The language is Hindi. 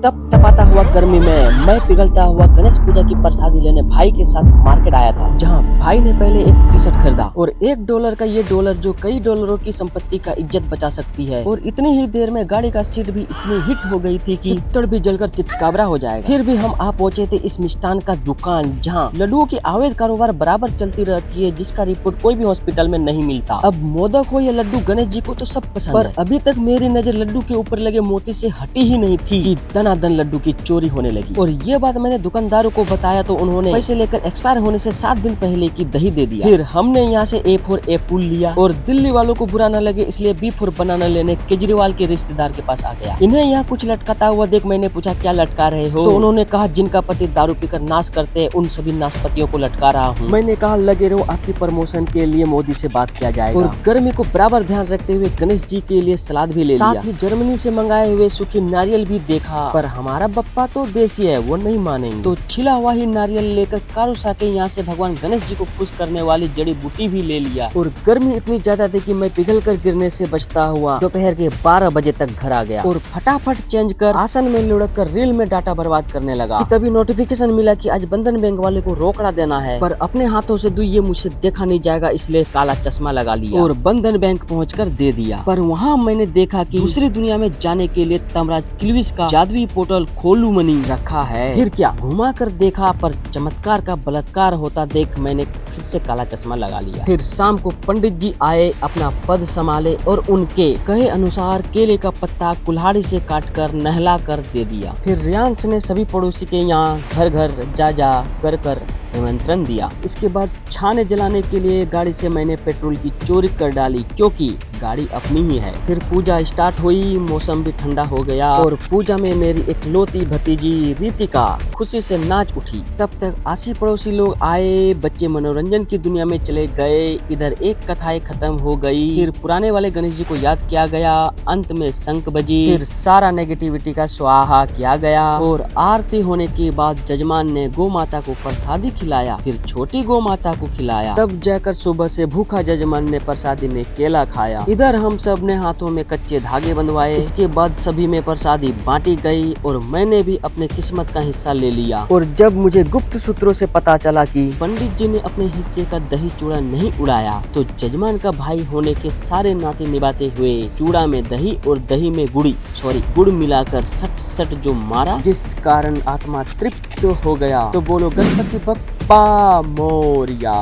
तप तपाता हुआ गर्मी में मैं पिघलता हुआ गणेश पूजा की प्रसादी लेने भाई के साथ मार्केट आया था, जहां भाई ने पहले एक टी शर्ट खरीदा और $1 का ये डॉलर जो कई डॉलरों की संपत्ति का इज्जत बचा सकती है। और इतनी ही देर में गाड़ी का सीट भी इतनी हिट हो गई थी कि चित्तड़ भी जलकर चितकाबरा हो जाएगा। फिर भी हम आ पहुंचे थे इस मिष्ठान का दुकान, जहाँ लड्डुओं की अवैध कारोबार बराबर चलती रहती है, जिसका रिपोर्ट कोई भी हॉस्पिटल में नहीं मिलता। अब मोदक हो या लड्डू, गणेश जी को तो सब पसंद है, अभी तक मेरी नजर लड्डू के ऊपर लगे मोती से हटी ही नहीं थी कि दनादन लड्डू की चोरी होने लगी। और ये बात मैंने दुकानदारों को बताया तो उन्होंने पैसे लेकर एक्सपायर होने से 7 दिन पहले की दही दे दिया। फिर हमने यहाँ से A4 एप्पल लिया और दिल्ली वालों को बुरा न लगे इसलिए B4 बनाना लेने केजरीवाल के रिश्तेदार के पास आ गया। इन्हें यहाँ कुछ लटकाता हुआ देख मैंने पूछा क्या लटका रहे हो, तो उन्होंने कहा जिनका पति दारू पीकर नाश करते हैं उन सभी नाशपतियों को लटका रहा हूँ। मैंने कहा लगे रहो, आपकी प्रमोशन के लिए मोदी से बात किया जाएगा। और गर्मी को बराबर ध्यान रखते हुए गणेश जी के लिए सलाद भी ले लिया, साथ ही जर्मनी से मंगाए हुए सूखी नारियल भी देखा, पर हमारा बप्पा तो देसी है, वो नहीं मानेंगे। तो छिला हुआ ही नारियल लेकर कारूसा के यहाँ से भगवान गणेश जी को खुश करने वाली जड़ी बूटी भी ले लिया। और गर्मी इतनी ज्यादा थी कि मैं पिघल कर गिरने से बचता हुआ दोपहर के 12 बजे तक घर आ गया और फटाफट चेंज कर आसन में लुढ़क कर रील में डाटा बर्बाद करने लगा। तभी नोटिफिकेशन मिला कि आज बंधन बैंक वाले को रोकड़ा देना है, पर अपने हाथों से ये मुझसे देखा नहीं जाएगा, इसलिए काला चश्मा लगा लिया और बंधन बैंक पहुंचकर दे दिया। पर वहाँ मैंने देखा कि दूसरी दुनिया में जाने के लिए तमराज किलविस का जादुई पोर्टल खोलू मनी रखा है। फिर क्या घुमा कर देखा, पर चमत्कार का बलात्कार होता देख मैंने फिर से काला चश्मा लगा लिया। फिर शाम को पंडित जी आए, अपना पद संभाले और उनके कहे अनुसार केले का पत्ता कुल्हाड़ी से काटकर नहला कर दे दिया। फिर रियांश ने सभी पड़ोसी के यहाँ घर घर जा कर निमंत्रण दिया। इसके बाद छाने जलाने के लिए गाड़ी से मैंने पेट्रोल की चोरी कर डाली, क्योंकि गाड़ी अपनी ही है। फिर पूजा स्टार्ट हुई, मौसम भी ठंडा हो गया और पूजा में मेरी इकलौती भतीजी रितिका खुशी से नाच उठी। तब तक आसी पड़ोसी लोग आए, बच्चे मनोरंजन की दुनिया में चले गए, इधर एक कथाएं खत्म हो गई। फिर पुराने वाले गणेश जी को याद किया गया, अंत में शंख बजी, फिर सारा नेगेटिविटी का स्वाहा किया गया और आरती होने के बाद जजमान ने गौ माता को प्रसादी खिलाया, फिर छोटी गौ माता को खिलाया। तब जाकर सुबह से भूखा जजमान ने प्रसादी में केला खाया। इधर हम सब ने हाथों में कच्चे धागे बंधवाए। इसके बाद सभी में प्रसादी बांटी गई और मैंने भी अपने किस्मत का हिस्सा ले लिया। और जब मुझे गुप्त सूत्रों से पता चला कि पंडित जी ने अपने हिस्से का दही चूड़ा नहीं उड़ाया, तो जजमान का भाई होने के सारे नाते निभाते हुए चूड़ा में दही और दही में गुड़ मिलाकर सट सट जो मारा, जिस कारण आत्मा तृप्त हो गया। तो बोलो गणपति बप्पा मोरया।